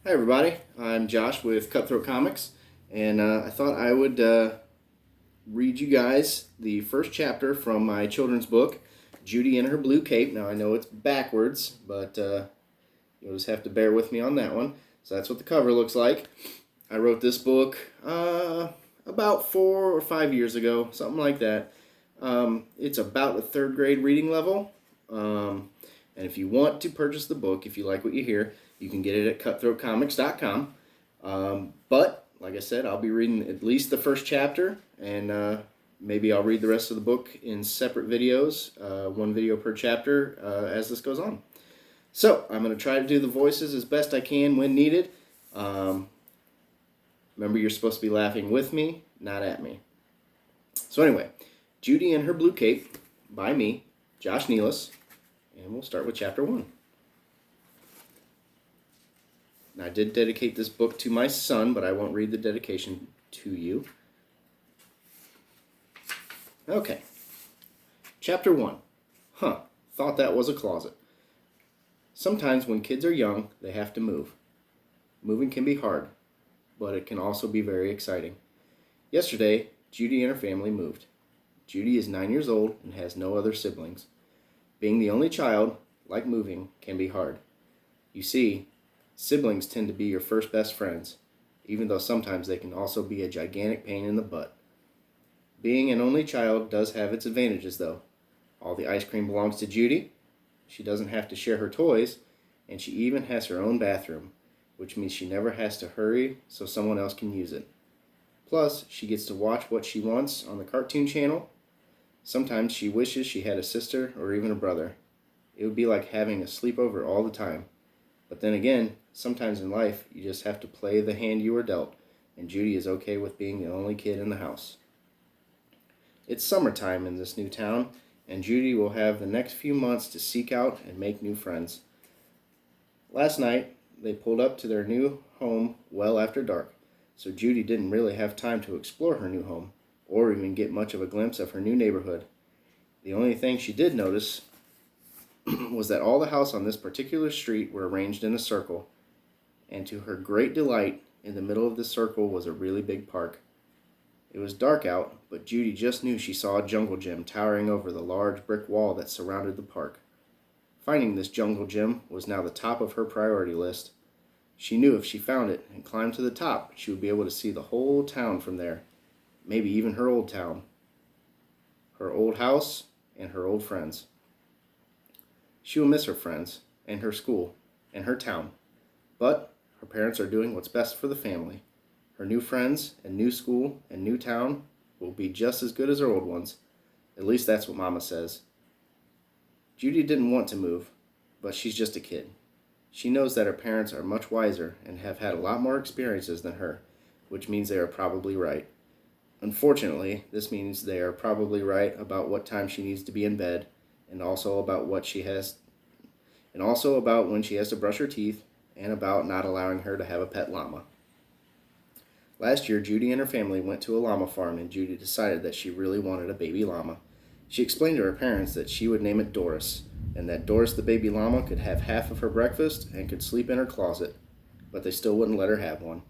Hi everybody, I'm Josh with Cutthroat Comics, and I thought I would read you guys the first chapter from my children's book, Judy and Her Blue Cape. Now I know it's backwards, but you'll just have to bear with me on that one. So that's what the cover looks like. I wrote this book about 4 or 5 years ago, something like that. It's about a third grade reading level. And if you want to purchase the book, if you like what you hear, you can get it at cutthroatcomics.com. But, like I said, I'll be reading at least the first chapter, and maybe I'll read the rest of the book in separate videos, one video per chapter, as this goes on. So, I'm going to try to do the voices as best I can when needed. Remember, you're supposed to be laughing with me, not at me. So anyway, Judy and Her Blue Cape by me, Josh Nealis, and we'll start with chapter 1. Now, I did dedicate this book to my son, but I won't read the dedication to you. Okay. Chapter 1. Thought that was a closet. Sometimes when kids are young, they have to move. Moving can be hard, but it can also be very exciting. Yesterday, Judy and her family moved. Judy is 9 years old and has no other siblings. Being the only child, like moving, can be hard. You see, siblings tend to be your first best friends, even though sometimes they can also be a gigantic pain in the butt. Being an only child does have its advantages, though. All the ice cream belongs to Judy. She doesn't have to share her toys, and she even has her own bathroom, which means she never has to hurry so someone else can use it. Plus, she gets to watch what she wants on the cartoon channel. Sometimes she wishes she had a sister or even a brother. It would be like having a sleepover all the time. But then again, sometimes in life, you just have to play the hand you were dealt, and Judy is okay with being the only kid in the house. It's summertime in this new town, and Judy will have the next few months to seek out and make new friends. Last night, they pulled up to their new home well after dark, so Judy didn't really have time to explore her new home, or even get much of a glimpse of her new neighborhood. The only thing she did notice was that all the houses on this particular street were arranged in a circle, and to her great delight, in the middle of the circle was a really big park. It was dark out, but Judy just knew she saw a jungle gym towering over the large brick wall that surrounded the park. Finding this jungle gym was now the top of her priority list. She knew if she found it and climbed to the top, she would be able to see the whole town from there, maybe even her old town, her old house, and her old friends. She will miss her friends, and her school, and her town, but her parents are doing what's best for the family. Her new friends and new school and new town will be just as good as her old ones. At least that's what Mama says. Judy didn't want to move, but she's just a kid. She knows that her parents are much wiser and have had a lot more experiences than her, which means they are probably right. Unfortunately, this means they are probably right about what time she needs to be in bed, and also about when she has to brush her teeth, and about not allowing her to have a pet llama. Last year, Judy and her family went to a llama farm, and Judy decided that she really wanted a baby llama. She explained to her parents that she would name it Doris, and that Doris the baby llama could have half of her breakfast and could sleep in her closet, but they still wouldn't let her have one.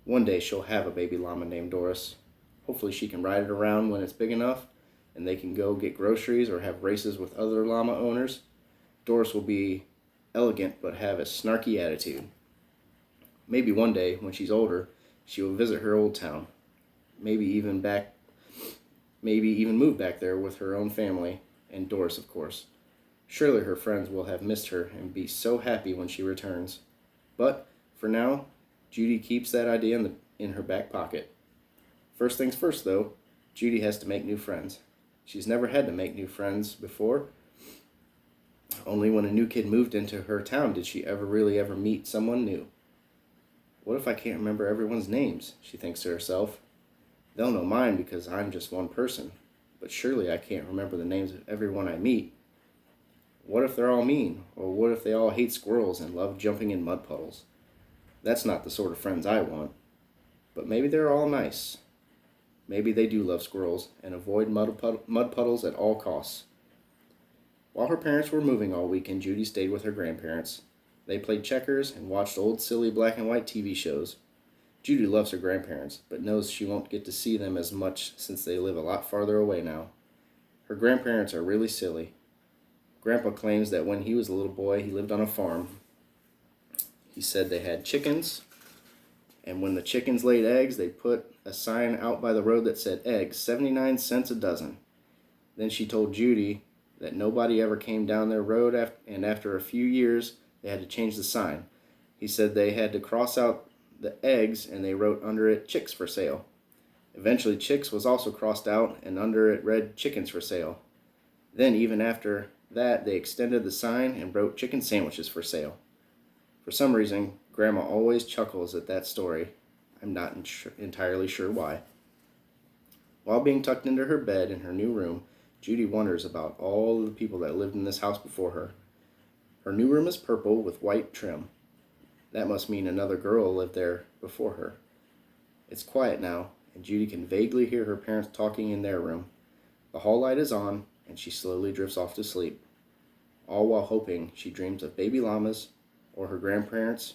One day she'll have a baby llama named Doris. Hopefully she can ride it around when it's big enough, and they can go get groceries or have races with other llama owners. Doris will be elegant but have a snarky attitude. Maybe one day, when she's older, she will visit her old town. Maybe even move back there with her own family, and Doris, of course. Surely her friends will have missed her and be so happy when she returns. But, for now, Judy keeps that idea in her back pocket. First things first, though, Judy has to make new friends. She's never had to make new friends before. Only when a new kid moved into her town did she ever meet someone new. What if I can't remember everyone's names, she thinks to herself. They'll know mine because I'm just one person, but surely I can't remember the names of everyone I meet. What if they're all mean, or what if they all hate squirrels and love jumping in mud puddles? That's not the sort of friends I want. But maybe they're all nice. Maybe they do love squirrels and avoid mud puddles at all costs. While her parents were moving all weekend, Judy stayed with her grandparents. They played checkers and watched old silly black and white TV shows. Judy loves her grandparents, but knows she won't get to see them as much since they live a lot farther away now. Her grandparents are really silly. Grandpa claims that when he was a little boy, he lived on a farm. He said they had chickens, and when the chickens laid eggs, they put a sign out by the road that said eggs, 79 cents a dozen. Then she told Judy that nobody ever came down their road, and after a few years, they had to change the sign. He said they had to cross out the eggs, and they wrote under it chicks for sale. Eventually, chicks was also crossed out, and under it read chickens for sale. Then, even after that, they extended the sign and wrote chicken sandwiches for sale. For some reason, Grandma always chuckles at that story. I'm not entirely sure why. While being tucked into her bed in her new room, Judy wonders about all the people that lived in this house before her. Her new room is purple with white trim. That must mean another girl lived there before her. It's quiet now, and Judy can vaguely hear her parents talking in their room. The hall light is on, and she slowly drifts off to sleep, all while hoping she dreams of baby llamas, or her grandparents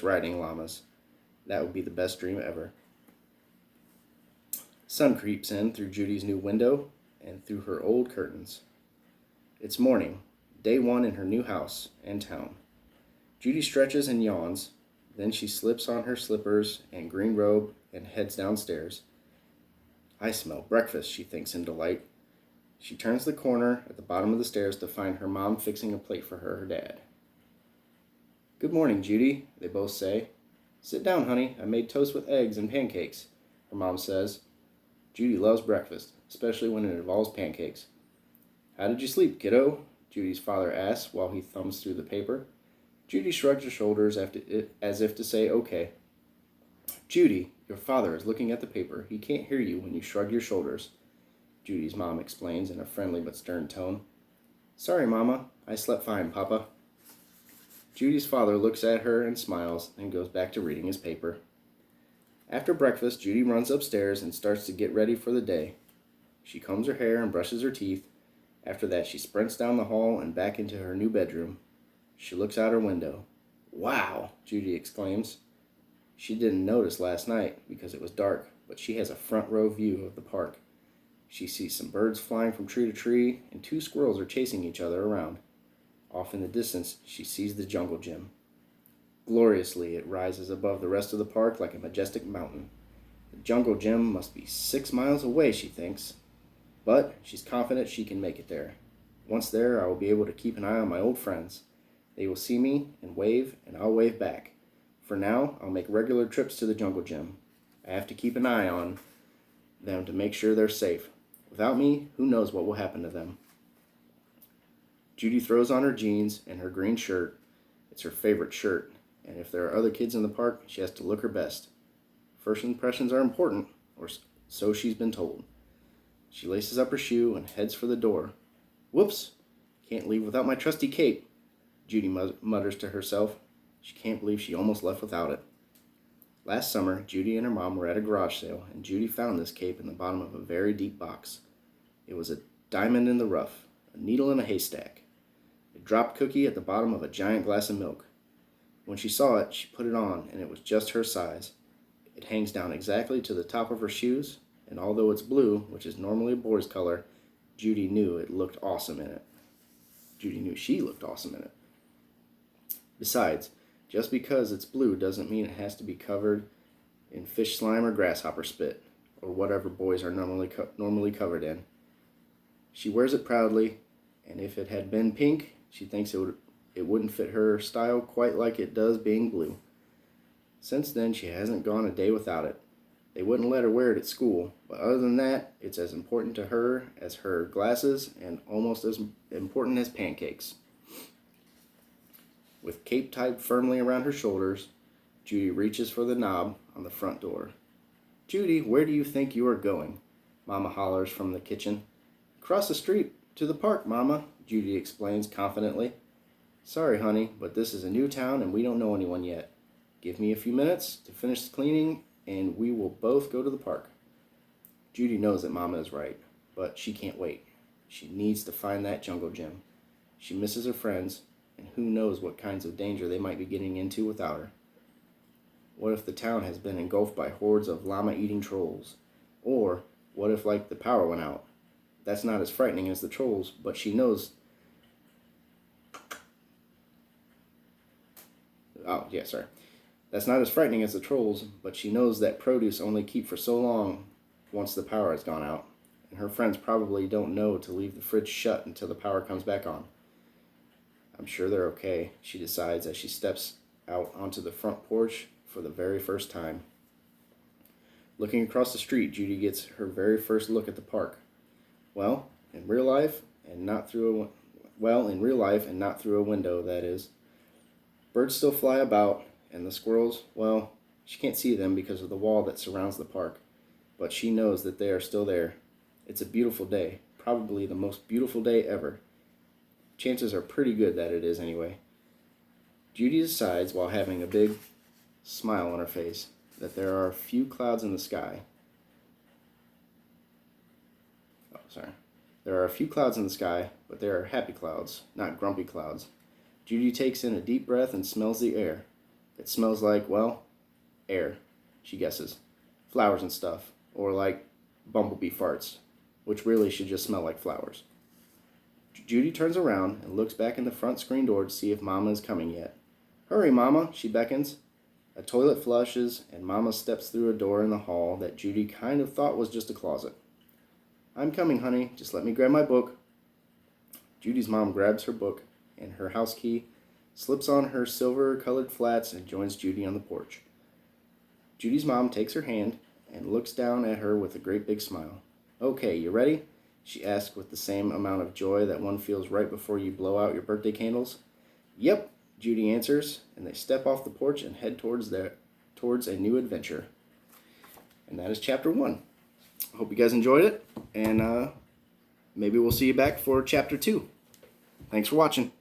riding llamas. That would be the best dream ever. Sun creeps in through Judy's new window and through her old curtains. It's morning, day one in her new house and town. Judy stretches and yawns, then she slips on her slippers and green robe and heads downstairs. I smell breakfast, she thinks in delight. She turns the corner at the bottom of the stairs to find her mom fixing a plate for her dad. Good morning, Judy, they both say. Sit down, honey. I made toast with eggs and pancakes, her mom says. Judy loves breakfast, especially when it involves pancakes. How did you sleep, kiddo? Judy's father asks while he thumbs through the paper. Judy shrugs her shoulders as if to say, okay. Judy, your father is looking at the paper. He can't hear you when you shrug your shoulders, Judy's mom explains in a friendly but stern tone. Sorry, Mama. I slept fine, Papa. Judy's father looks at her and smiles, and goes back to reading his paper. After breakfast, Judy runs upstairs and starts to get ready for the day. She combs her hair and brushes her teeth. After that, she sprints down the hall and back into her new bedroom. She looks out her window. Wow, Judy exclaims. She didn't notice last night because it was dark, but she has a front row view of the park. She sees some birds flying from tree to tree, and 2 squirrels are chasing each other around. Off in the distance, she sees the jungle gym. Gloriously, it rises above the rest of the park like a majestic mountain. The jungle gym must be 6 miles away, she thinks. But she's confident she can make it there. Once there, I will be able to keep an eye on my old friends. They will see me and I'll wave back. For now, I'll make regular trips to the jungle gym. I have to keep an eye on them to make sure they're safe. Without me, who knows what will happen to them. Judy throws on her jeans and her green shirt. It's her favorite shirt, and if there are other kids in the park, she has to look her best. First impressions are important, or so she's been told. She laces up her shoe and heads for the door. Whoops! Can't leave without my trusty cape, Judy mutters to herself. She can't believe she almost left without it. Last summer, Judy and her mom were at a garage sale, and Judy found this cape in the bottom of a very deep box. It was a diamond in the rough, a needle in a haystack, a dropped cookie at the bottom of a giant glass of milk. When she saw it, she put it on, and it was just her size. It hangs down exactly to the top of her shoes, and although it's blue, which is normally a boy's color, Judy knew it looked awesome in it. Judy knew she looked awesome in it. Besides, just because it's blue doesn't mean it has to be covered in fish slime or grasshopper spit, or whatever boys are normally covered in. She wears it proudly, and if it had been pink, she thinks it wouldn't fit her style quite like it does being blue. Since then, she hasn't gone a day without it. They wouldn't let her wear it at school, but other than that, it's as important to her as her glasses and almost as important as pancakes. With cape tied firmly around her shoulders, Judy reaches for the knob on the front door. Judy, where do you think you are going? Mama hollers from the kitchen. Across the street to the park, Mama, Judy explains confidently. Sorry, honey, but this is a new town and we don't know anyone yet. Give me a few minutes to finish cleaning and we will both go to the park. Judy knows that Mama is right, but she can't wait. She needs to find that jungle gym. She misses her friends, and who knows what kinds of danger they might be getting into without her. What if the town has been engulfed by hordes of llama-eating trolls? Or what if, like, the power went out? That's not as frightening as the trolls, but she knows... Oh, yeah, sorry. That's not as frightening as the trolls, but she knows that produce only keep for so long once the power has gone out. And her friends probably don't know to leave the fridge shut until the power comes back on. I'm sure they're okay, she decides as she steps out onto the front porch for the very first time. Looking across the street, Judy gets her very first look at the park. In real life and not through a window, that is. Birds still fly about, and the squirrels, well, she can't see them because of the wall that surrounds the park, but she knows that they are still there. It's a beautiful day, probably the most beautiful day ever. Chances are pretty good that it is anyway. Judy decides, while having a big smile on her face, that there are a few clouds in the sky. There are a few clouds in the sky, but they are happy clouds, not grumpy clouds. Judy takes in a deep breath and smells the air. It smells like, well, air, she guesses. Flowers and stuff, or like bumblebee farts, which really should just smell like flowers. Judy turns around and looks back in the front screen door to see if Mama is coming yet. Hurry, Mama, she beckons. A toilet flushes, and Mama steps through a door in the hall that Judy kind of thought was just a closet. I'm coming, honey. Just let me grab my book. Judy's mom grabs her book and her house key, slips on her silver-colored flats, and joins Judy on the porch. Judy's mom takes her hand and looks down at her with a great big smile. Okay, you ready? She asks with the same amount of joy that one feels right before you blow out your birthday candles. Yep, Judy answers, and they step off the porch and head towards a new adventure. And that is chapter 1. I hope you guys enjoyed it, and maybe we'll see you back for chapter 2. Thanks for watching.